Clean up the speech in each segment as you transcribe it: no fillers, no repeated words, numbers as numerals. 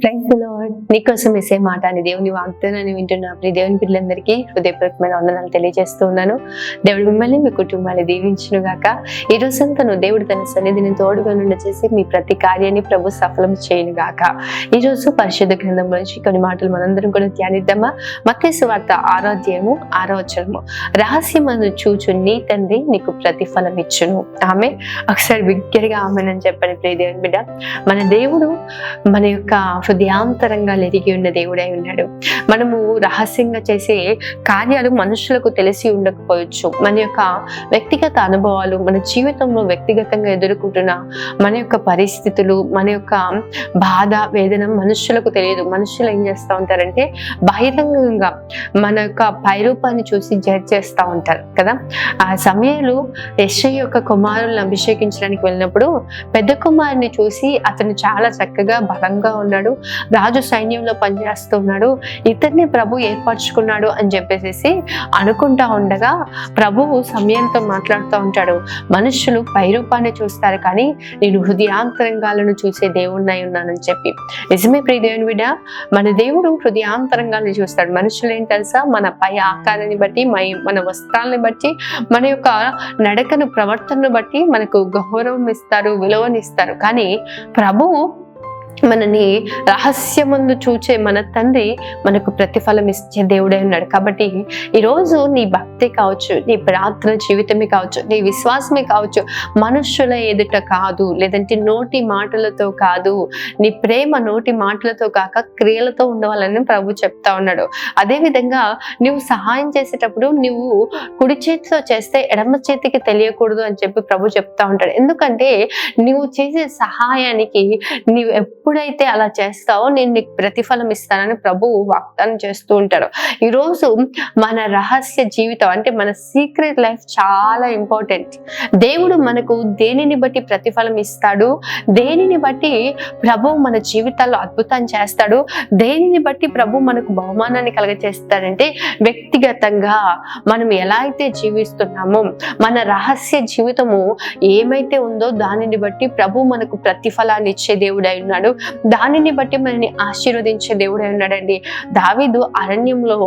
Praise the lord. నీకోసం వేసే మాట అని దేవుని వాగ్దానాన్ని వింటున్న ప్రియ దేవుని పిల్లలందరికీ హృదయపూర్వకమైన వందనాలు తెలియజేస్తూ ఉన్నాను. దేవుడు మిమ్మల్ని మీ కుటుంబాన్ని దీవించును గాక. ఈ రోజంతను దేవుడు తన సన్నిధిని తోడుగా నుండి చేసి మీ ప్రతి కార్యాన్ని ప్రభు సఫలం చేయను గాక. ఈ రోజు పరిశుద్ధ గ్రంథం నుంచి కొన్ని మాటలు మనందరం కూడా ధ్యానిద్దామా. మత్తయి సువార్త 6వ అధ్యాయము 6వ వచనము, రహస్యమందు చూచు నీ తండ్రి నీకు ప్రతిఫలం ఇచ్చును. ఆమె ఒకసారి బిగ్గరగా ఆమెనని చెప్పండి. ప్రియ దేవుని బిడ్డ, మన దేవుడు మన యొక్క హృదయాంతరంగాలు ఎరిగి ఉన్న దేవుడై ఉన్నాడు. మనము రహస్యంగా చేసే కార్యాలు మనుషులకు తెలిసి ఉండకపోవచ్చు. మన యొక్క వ్యక్తిగత అనుభవాలు, మన జీవితంలో వ్యక్తిగతంగా ఎదుర్కొంటున్న మన యొక్క పరిస్థితులు, మన యొక్క బాధ వేదన మనుషులకు తెలియదు. మనుషులు ఏం చేస్తూ ఉంటారంటే బహిరంగంగా మన యొక్క పైరూపాన్ని చూసి జడ్జ్ చేస్తూ ఉంటారు కదా. ఆ సమయంలో యెషయా యొక్క కుమారులను అభిషేకించడానికి వెళ్ళినప్పుడు పెద్ద కుమారుని చూసి అతను చాలా చక్కగా బలంగా ఉన్నాడు, రాజు సైన్యంలో పనిచేస్తున్నాడు, ఇతన్ని ప్రభు ఏర్పరచుకున్నాడు అని చెప్పేసి అనుకుంటా ఉండగా ప్రభువు సమయంతో మాట్లాడుతూ ఉంటాడు. మనుషులు పైరూపాన్ని చూస్తారు కానీ నేను హృదయాంతరంగాలను చూసే దేవుణ్ణి ఉన్నానని చెప్పి. నిజమే ప్రియ దేవుని బిడ్డ, మన దేవుడు హృదయాంతరంగాలను చూస్తాడు. మనుషులు ఏం తెలుసా, మన పై ఆకారాన్ని బట్టి, మన వస్త్రాలను బట్టి, మన యొక్క నడకను ప్రవర్తనను బట్టి మనకు గౌరవం ఇస్తారు, విలువనిస్తారు. కానీ ప్రభువు మనని రహస్యమందు చూచే మన తండ్రి మనకు ప్రతిఫలం ఇచ్చే దేవుడే ఉన్నాడు. కాబట్టి ఈరోజు నీ భక్తి కావచ్చు, నీ ప్రార్థన జీవితమే కావచ్చు, నీ విశ్వాసమే కావచ్చు, మనుషుల ఎదుట కాదు, లేదంటే నోటి మాటలతో కాదు, నీ ప్రేమ నోటి మాటలతో కాక క్రియలతో ఉండవాలని ప్రభు చెప్తా ఉన్నాడు. అదేవిధంగా నువ్వు సహాయం చేసేటప్పుడు నువ్వు కుడి చేతితో చేస్తే ఎడమ చేతికి తెలియకూడదు అని చెప్పి ప్రభు చెప్తా ఉంటాడు. ఎందుకంటే నువ్వు చేసే సహాయానికి నీవు ఎప్పుడైతే అలా చేస్తావో నేను నీకు ప్రతిఫలం ఇస్తానని ప్రభువు వాగ్దానం చేస్తూ ఉంటాడు. ఈరోజు మన రహస్య జీవితం అంటే మన సీక్రెట్ లైఫ్ చాలా ఇంపార్టెంట్. దేవుడు మనకు దేనిని బట్టి ప్రతిఫలం ఇస్తాడు, దేనిని బట్టి ప్రభువు మన జీవితాల్లో అద్భుతాన్ని చేస్తాడు, దేనిని బట్టి ప్రభు మనకు బహుమానాన్ని కలగచేస్తాడంటే వ్యక్తిగతంగా మనం ఎలా అయితే జీవిస్తున్నామో మన రహస్య జీవితము ఏమైతే ఉందో దానిని బట్టి ప్రభు మనకు ప్రతిఫలాన్ని ఇచ్చే దేవుడై ఉన్నాడు. దానిని బట్టి మనని ఆశీర్వదించే దేవుడై ఉన్నాడండి. దావీదు అరణ్యంలో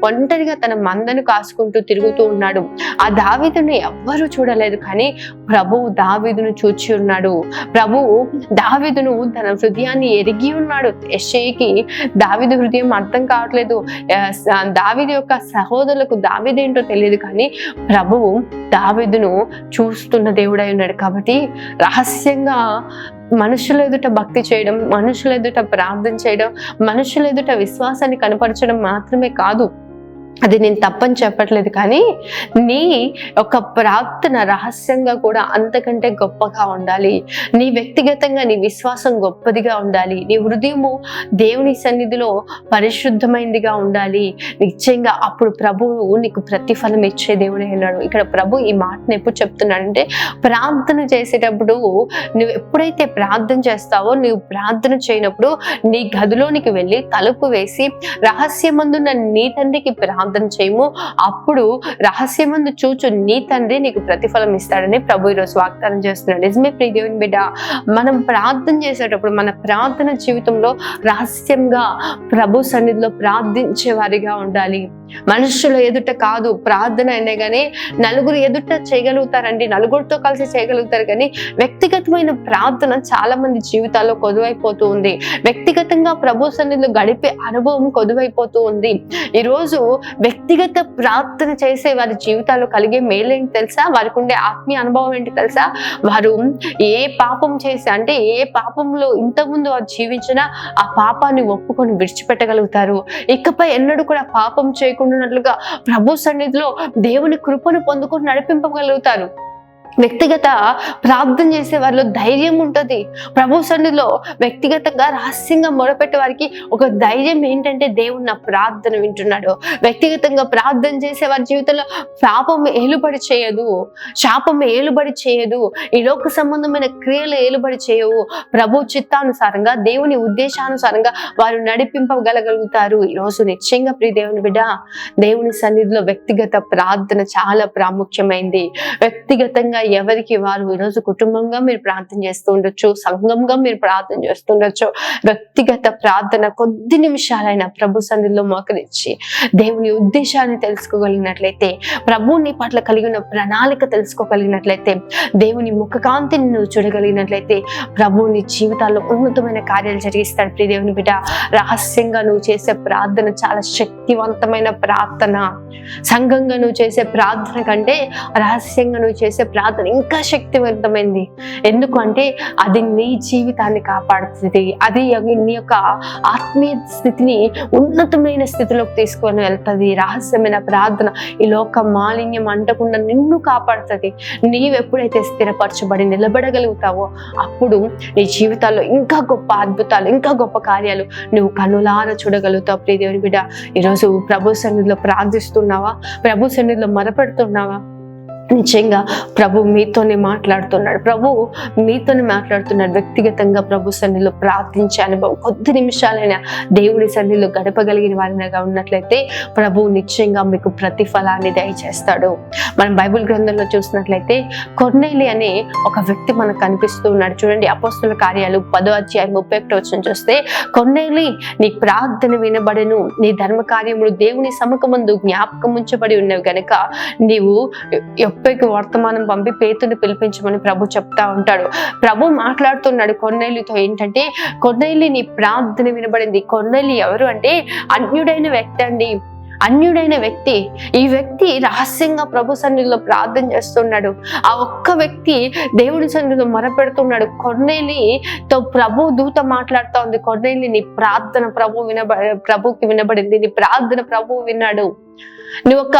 ఒంటరిగా తన మందను కాసుకుంటూ తిరుగుతూ ఉన్నాడు. ఆ దావీదును ఎవ్వరూ చూడలేదు, కానీ ప్రభువు దావీదును చూచి ఉన్నాడు. ప్రభువు దావీదును తన హృదయాన్ని ఎరిగి ఉన్నాడు. యెషయాకి దావీదు హృదయం అర్థం కావట్లేదు, దావీదు యొక్క సహోదరులకు దావీదేంటో తెలియదు, కానీ ప్రభువు దావీదును చూస్తున్న దేవుడై ఉన్నాడు. కాబట్టి రహస్యంగా మనుషుల ఎదుట భక్తి చేయడం, మనుషుల ఎదుట ప్రార్థన చేయడం, మనుషుల ఎదుట విశ్వాసాన్ని కనపరచడం మాత్రమే కాదు, అది నేను తప్పని చెప్పట్లేదు, కానీ నీ ఒక ప్రార్థన రహస్యంగా కూడా అంతకంటే గొప్పగా ఉండాలి. నీ వ్యక్తిగతంగా నీ విశ్వాసం గొప్పదిగా ఉండాలి. నీ హృదయము దేవుని సన్నిధిలో పరిశుద్ధమైనదిగా ఉండాలి. నిశ్చయంగా అప్పుడు ప్రభువు నీకు ప్రతిఫలం ఇచ్చే దేవుడే ఉన్నాడు. ఇక్కడ ప్రభు ఈ మాటను ఎప్పుడు చెప్తున్నాడంటే, ప్రార్థన చేసేటప్పుడు నువ్వు ఎప్పుడైతే ప్రార్థన చేస్తావో, నువ్వు ప్రార్థన చేయనప్పుడు నీ గదిలోనికి వెళ్ళి తలుపు వేసి రహస్యమందున్న నీ తండ్రికి ప్రార్థన చేయము, అప్పుడు రహస్యమందు చూచు నీ తండ్రి నీకు ప్రతిఫలం ఇస్తాడని ప్రభు ఈరోజు వాగ్దానం చేస్తున్నాడు. నిజమే ప్రియ దేవుని బిడ్డ, మనం ప్రార్థన చేసేటప్పుడు మన ప్రార్థన జీవితంలో రహస్యంగా ప్రభు సన్నిధిలో ప్రార్థించే వారిగా ఉండాలి. మనుషుల ఎదుట కాదు. ప్రార్థన అయినా కానీ నలుగురు ఎదుట చేయగలుగుతారండి, నలుగురితో కలిసి చేయగలుగుతారు, కానీ వ్యక్తిగతమైన ప్రార్థన చాలా మంది జీవితాల్లో కొదువైపోతూ ఉంది. వ్యక్తిగతంగా ప్రభు సన్నిధిలో గడిపే అనుభవం కొదువైపోతూ ఉంది. ఈరోజు వ్యక్తిగత ప్రార్థన చేసే వారి జీవితాల్లో కలిగే మేలేంటి తెలుసా, వారికి ఉండే ఆత్మీయ అనుభవం ఏంటి తెలుసా, వారు ఏ పాపం చేసి అంటే ఏ పాపంలో ఇంతకుముందు వారు జీవించినా ఆ పాపాన్ని ఒప్పుకొని విడిచిపెట్టగలుగుతారు. ఇకపై ఎన్నడూ కూడా పాపం చేయకుండానట్లుగా ప్రభు సన్నిధిలో దేవుని కృపను పొందుకొని నడిపింపగలుగుతారు. వ్యక్తిగత ప్రార్థన చేసే వారిలో ధైర్యం ఉంటుంది. ప్రభు సన్నిధిలో వ్యక్తిగతంగా రహస్యంగా మొరపెట్టే వారికి ఒక ధైర్యం ఏంటంటే దేవుడు నా ప్రార్థన వింటున్నాడు. వ్యక్తిగతంగా ప్రార్థన చేసే వారి జీవితంలో పాపం ఏలుబడి చేయదు, శాపం ఏలుబడి చేయదు, ఈ లోక సంబంధమైన క్రియలు ఏలుబడి చేయవు. ప్రభు చిత్తానుసారంగా దేవుని ఉద్దేశానుసారంగా వారు నడిపింపగలగలుగుతారు. ఈరోజు నిశ్చయంగా ప్రియ దేవుని బిడ్డ, దేవుని సన్నిధిలో వ్యక్తిగత ప్రార్థన చాలా ప్రాముఖ్యమైంది. వ్యక్తిగతంగా ఎవరికి వారు ఈరోజు కుటుంబంగా మీరు ప్రార్థన చేస్తూ ఉండొచ్చు, సంఘంగా మీరు ప్రార్థన చేస్తుండొచ్చు. వ్యక్తిగత ప్రార్థన కొద్ది నిమిషాలైనా ప్రభు సన్నిధిలో మోకరించి దేవుని ఉద్దేశాన్ని తెలుసుకోగలిగినట్లయితే, ప్రభువుని పట్ల కలిగిన ప్రణాళిక తెలుసుకోగలిగినట్లయితే, దేవుని ముఖకాంతిని నువ్వు చూడగలిగినట్లయితే ప్రభువుని జీవితాల్లో ఉన్నతమైన కార్యాలు జరిగిస్తాడు. ప్రియ దేవుని బిడ్డ, రహస్యంగా నువ్వు చేసే ప్రార్థన చాలా శక్తివంతమైన ప్రార్థన. సంఘంగా నువ్వు చేసే ప్రార్థన కంటే రహస్యంగా నువ్వు చేసే ప్రార్థన ఇంకా శక్తివంతమైంది. ఎందుకంటే అది నీ జీవితాన్ని కాపాడుతుంది, అది నీ యొక్క ఆత్మీయ స్థితిని ఉన్నతమైన స్థితిలోకి తీసుకొని వెళ్తుంది. రహస్యమైన ప్రార్థన ఈ లోక మాలిన్యం అంటకుండా నిన్ను కాపాడుతుంది. నీవెప్పుడైతే స్థిరపరచబడి నిలబడగలుగుతావో అప్పుడు నీ జీవితాల్లో ఇంకా గొప్ప అద్భుతాలు, ఇంకా గొప్ప కార్యాలు నువ్వు కన్నులారా చూడగలుగుతావు. ప్రియ దేవుని బిడ్డ, ఈరోజు ప్రభు సన్నిధిలో ప్రార్థిస్తున్నావా? ప్రభు సన్నిధిలో మొరపెడుతున్నావా? నిజంగా ప్రభు మీతోనే మాట్లాడుతున్నాడు. ప్రభు మీతోనే మాట్లాడుతున్నాడు. వ్యక్తిగతంగా ప్రభు సన్నిధిలో ప్రార్థించే అనుభవం కొద్ది నిమిషాలైనా దేవుడి సన్నిధిలో గడపగలిగిన వారిగా ఉన్నట్లయితే ప్రభు నిశ్చయంగా మీకు ప్రతిఫలాన్ని దయచేస్తాడు. మనం బైబిల్ గ్రంథంలో చూసినట్లయితే కొర్నేలి అనే ఒక వ్యక్తి మనకు కనిపిస్తూ ఉన్నాడు. చూడండి, అపోస్తుల కార్యాలు 10వ అధ్యాయం 31వ వచనం చూస్తే, కొర్నేలి నీ ప్రార్థన వినబడెను, నీ ధర్మ కార్యములు దేవుని సముఖమందు జ్ఞాపకం ఉంచబడి ఉన్నవి గనుక నీవు యొప్పేకి వర్తమానం పంపి పేతుని పిలిపించమని ప్రభు చెప్తా ఉంటాడు. ప్రభు మాట్లాడుతున్నాడు కొర్నేలితో. ఏంటంటే, కొర్నేలి నీ ప్రార్థన వినబడింది. కొర్నేలి ఎవరు అంటే అన్యుడైన వ్యక్తి అండి, అన్యుడైన వ్యక్తి. ఈ వ్యక్తి రహస్యంగా ప్రభు సన్నిధిలో ప్రార్థన చేస్తున్నాడు. ఆ ఒక్క వ్యక్తి దేవుడి సన్నిధిలో మొరపెడుతున్నాడు. కొర్నేలితో ప్రభు దూత మాట్లాడుతూ ఉంది, కొర్నేలి నీ ప్రార్థన ప్రభుకి వినబడింది, నీ ప్రార్థన ప్రభు విన్నాడు. నువ్వు ఒక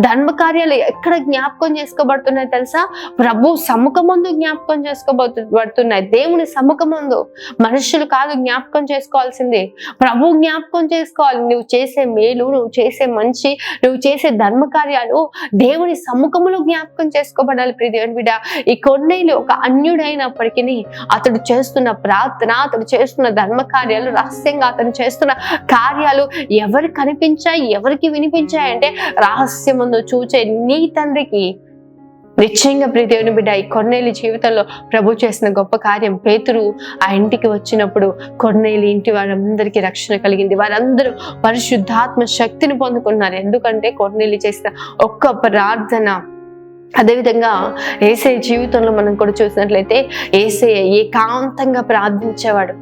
ధర్మ కార్యాలు ఎక్కడ జ్ఞాపకం చేసుకోబడుతున్నాయి తెలుసా? ప్రభు సముఖమందు జ్ఞాపకం చేసుకోబడుతున్నాయి. దేవుని సముఖమందు, మనుషులు కాదు జ్ఞాపకం చేసుకోవాల్సింది, ప్రభు జ్ఞాపకం చేసుకోవాలి. నువ్వు చేసే మేలు, నువ్వు చేసే మంచి, నువ్వు చేసే ధర్మ కార్యాలు దేవుని సముఖంలో జ్ఞాపకం చేసుకోబడాలి. ప్రియ దేవుని బిడ్డ, ఈ కొర్నేలి ఒక అన్యుడైనప్పటికీ అతడు చేస్తున్న ప్రార్థన, అతడు చేస్తున్న ధర్మ కార్యాలు, రహస్యంగా అతను చేస్తున్న కార్యాలు ఎవరికి కనిపించాయి, ఎవరికి వినిపించాయంటే రహస్యముందు చూచే నీ తండ్రికి. నిశ్చయంగా ప్రియ దేవుని బిడ్డ, ఈ కొర్నేలి జీవితంలో ప్రభు చేసిన గొప్ప కార్యం, పేతురు ఆ ఇంటికి వచ్చినప్పుడు కొర్నేలి ఇంటి వారందరికీ రక్షణ కలిగింది. వారందరూ పరిశుద్ధాత్మ శక్తిని పొందుకున్నారు. ఎందుకంటే కొర్నేలి చేసిన ఒక్క ప్రార్థన. అదేవిధంగా యేసయ్య జీవితంలో మనం కూడా చూసినట్లయితే యేసయ్య ఏకాంతంగా ప్రార్థించేవాడు,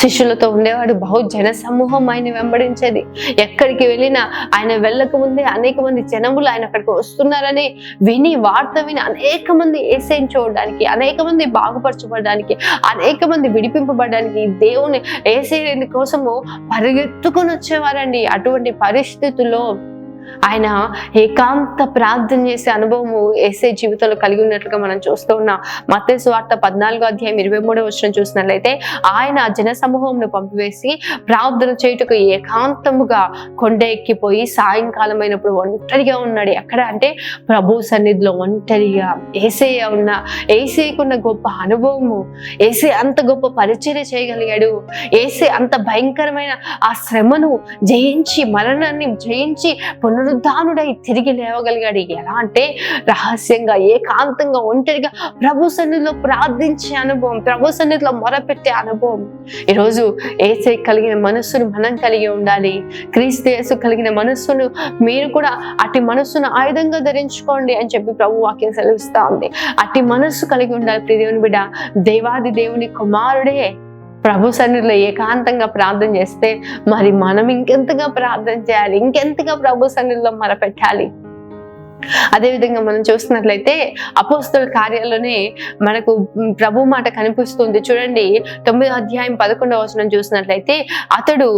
శిష్యులతో ఉండేవాడు. బహుజన సమూహం ఆయన వెంబడించేది. ఎక్కడికి వెళ్ళినా ఆయన వెళ్ళక ముందే అనేక మంది జనములు ఆయన అక్కడికి వస్తున్నారని విని, వార్త విని అనేక మంది యేసయ్యను చూడడానికి, అనేక మంది బాగుపరచబడడానికి, అనేక మంది విడిపింపబడడానికి దేవుని యేసయ్య కోసము పరిగెత్తుకొని వచ్చేవారండి. అటువంటి పరిస్థితుల్లో ఆయన ఏకాంత ప్రార్థన చేసే అనుభవము యేసయ్య జీవితంలో కలిగి ఉన్నట్లుగా మనం చూస్తూ ఉన్నాం. మత్తయి సువార్త 14వ అధ్యాయం 23వ వచనం చూసినట్లయితే, ఆయన జన సమూహంను పంపివేసి ప్రార్థన చేయుటకు ఏకాంతముగా కొండ ఎక్కిపోయి సాయంకాలం అయినప్పుడు ఒంటరిగా ఉన్నాడు. ఎక్కడ అంటే ప్రభు సన్నిధిలో ఒంటరిగా. యేసయ్యకున్న గొప్ప అనుభవము, యేసయ్య అంత గొప్ప పరిచర్య చేయగలిగాడు. యేసయ్య అంత భయంకరమైన ఆ శ్రమను జయించి, మరణాన్ని జయించి పునరుద్ధానుడై తిరిగి లేవగలిగాడు. ఎలా అంటే రహస్యంగా, ఏకాంతంగా, ఒంటరిగా ప్రభు సన్నిధిలో ప్రార్థించే అనుభవం, ప్రభు సన్నిధిలో మొరపెట్టే అనుభవం. ఈరోజు యేసయ్య కలిగిన మనస్సును మనం కలిగి ఉండాలి. క్రీస్తు యేసు కలిగిన మనస్సును మీరు కూడా అట్టి మనస్సును ఆయుధంగా ధరించుకోండి అని చెప్పి ప్రభు వాక్యం సెలవిస్తా ఉంది. అట్టి మనస్సు కలిగి ఉండాలి. ప్రియ దేవుని బిడ్డ, దేవాది దేవుని కుమారుడే ప్రభు సన్నిధిలో ఏకాంతంగా ప్రార్థన చేస్తే మరి మనం ఇంకెంతగా ప్రార్థన చేయాలి, ఇంకెంతగా ప్రభు సన్నిధిలో మొరపెట్టాలి. అదేవిధంగా మనం చూస్తున్నట్లయితే అపోస్తలుల కార్యాల్లోనే మనకు ప్రభు మాట కనిపిస్తుంది. చూడండి, 9వ అధ్యాయం 11వ వచనం చూసినట్లయితే, అతడు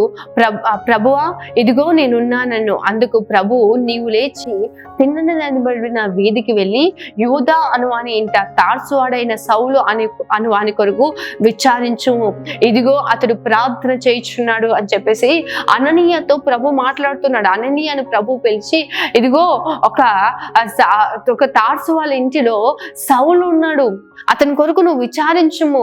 ప్రభువా ఇదిగో నేనున్నానన్ను. అందుకు ప్రభు, నీవు లేచి తిన్నదనబడిన వీధికి వెళ్ళి యూదా అనువాని ఇంట తార్సువాడైన సౌలు అనువాని కొరకు విచారించుము, ఇదిగో అతడు ప్రార్థన చేయించున్నాడు అని చెప్పేసి అననీయతో ప్రభు మాట్లాడుతున్నాడు. అననీయను ప్రభు పిలిచి, ఇదిగో ఒక తార్సు వాళ్ళ ఇంటిలో సౌలు ఉన్నాడు, అతని కొరకు నువ్వు విచారించుము,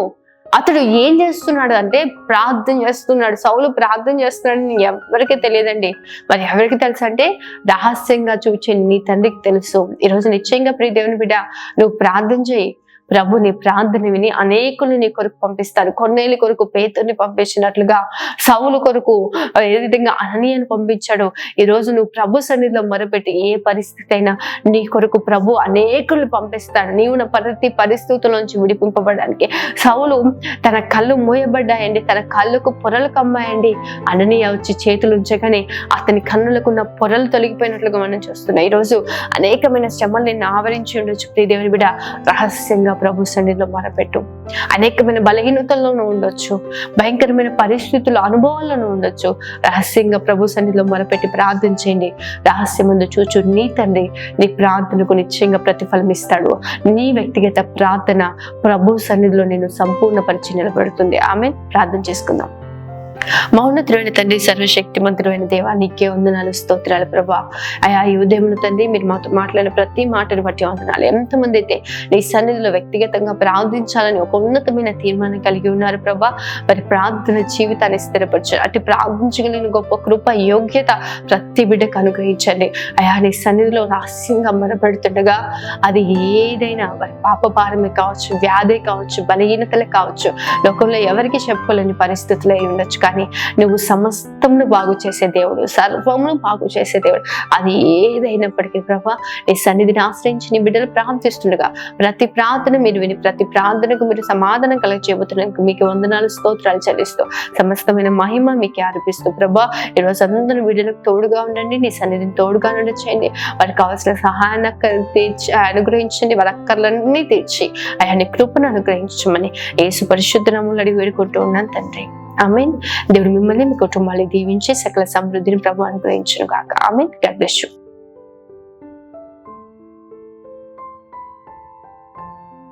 అతడు ఏం చేస్తున్నాడు అంటే ప్రార్థన చేస్తున్నాడు. సౌలు ప్రార్థన చేస్తున్నాడని ఎవరికి తెలియదండి. మరి ఎవరికి తెలుసు అంటే రహస్యంగా చూచే నీ తండ్రికి తెలుసు. ఈరోజు నిశ్చయంగా ప్రియ దేవుని బిడ్డ, నువ్వు ప్రార్థన చేయి. ప్రభు నీ ప్రార్థన విని అనేకులు నీ కొరకు పంపిస్తాడు. కొన్నేళ్ళ కొరకు పేతుర్ని పంపించినట్లుగా సౌలు కొరకు ఏ విధంగా అననీయను పంపించాడు. ఈ రోజు నువ్వు ప్రభు సన్నిధిలో మొరపెట్టి ఏ పరిస్థితి అయినా నీ కొరకు ప్రభు అనేకులు పంపిస్తాడు. నీవు నా ప్రతి పరిస్థితుల్లోంచి విడిపింపబడడానికి. సౌలు తన కళ్ళు మూయబడ్డాయండి, తన కళ్ళకు పొరలు కమ్మాయండి. అననీయ వచ్చి చేతులు ఉంచగానే అతని కన్నులకున్న పొరలు తొలగిపోయినట్లుగా మనం చూస్తున్నాం. ఈరోజు అనేకమైన శ్రమలు నిన్ను ఆవరించి ఉండొచ్చు ప్రియ దేవుని బిడ్డ. రహస్యంగా ప్రభు సన్నిధిలో మొరపెట్టు. అనేకమైన బలహీనతల్లోనూ ఉండొచ్చు, భయంకరమైన పరిస్థితులు అనుభవాల్లోనూ ఉండొచ్చు. రహస్యంగా ప్రభు సన్నిధిలో మొరపెట్టి ప్రార్థన చేయండి. రహస్యం ముందు చూచు నీ తండ్రి నీ ప్రార్థనకు నిశ్చయంగా ప్రతిఫలం ఇస్తాడు. నీ వ్యక్తిగత ప్రార్థన ప్రభు సన్నిధిలో నేను సంపూర్ణపరిచి నిలబడుతుంది. ఆమె ప్రార్థన చేసుకుందాం. మౌనతుడైన తండ్రి, సర్వశక్తిమంతుడైన దేవా, నీకే వందనాలు, స్తోత్రాలు ప్రభా. అయా ఈ ఉదయం తండ్రి మీరు మాతో మాట్లాడిన ప్రతి మాటను బట్టి వందనాలు. ఎంతమంది అయితే నీ సన్నిధిలో వ్యక్తిగతంగా ప్రార్థించాలని ఒక ఉన్నతమైన తీర్మానం కలిగి ఉన్నారు ప్రభా, మరి ప్రార్థన జీవితాన్ని స్థిరపరచండి. అటు ప్రార్థించగలిగిన గొప్ప కృప, యోగ్యత ప్రతి బిడ్డకు అనుగ్రహించండి. అయా నీ సన్నిధిలో రహస్యంగా మొరపెడుతుండగా అది ఏదైనా మరి పాప భారమే కావచ్చు, వ్యాధి కావచ్చు, బలహీనతలే కావచ్చు, లోకంలో ఎవరికి చెప్పుకోలేని పరిస్థితులు అయి ఉండొచ్చు. కానీ నువ్వు సమస్తమును బాగు చేసే దేవుడు, సర్వమును బాగు చేసే దేవుడు. అది ఏదైనప్పటికీ ప్రభా నీ సన్నిధిని ఆశ్రయించి నీ బిడ్డలు ప్రార్థిస్తుండగా ప్రతి ప్రార్థన మీరు విని ప్రతి ప్రార్థనకు మీరు సమాధానం కలగజేయబోతున్నందుకు మీకు వందనాలు, స్తోత్రాలు చెల్లిస్తూ సమస్తమైన మహిమ మీకే అర్పిస్తూ ప్రభా ఈరోజు అందరూ బిడ్డలకు తోడుగా ఉండండి. నీ సన్నిధిని తోడుగా నుండి చేయండి. వారికి కావాల్సిన సహాయాన్ని అనుగ్రహించండి. వారి అక్కర్లన్నీ తీర్చి ఆయన కృపను అనుగ్రహించమని యేసు పరిశుద్ధ నామములో అడిగి వేడుకుంటూ ఉన్నాను తండ్రి. ఆమేన్. దేవుడు మిమ్మల్ని మీ కుటుంబాన్ని దీవించి సకల సమృద్ధిని ప్రభు అనుగ్రహించును గాక. ఆమేన్. God bless you.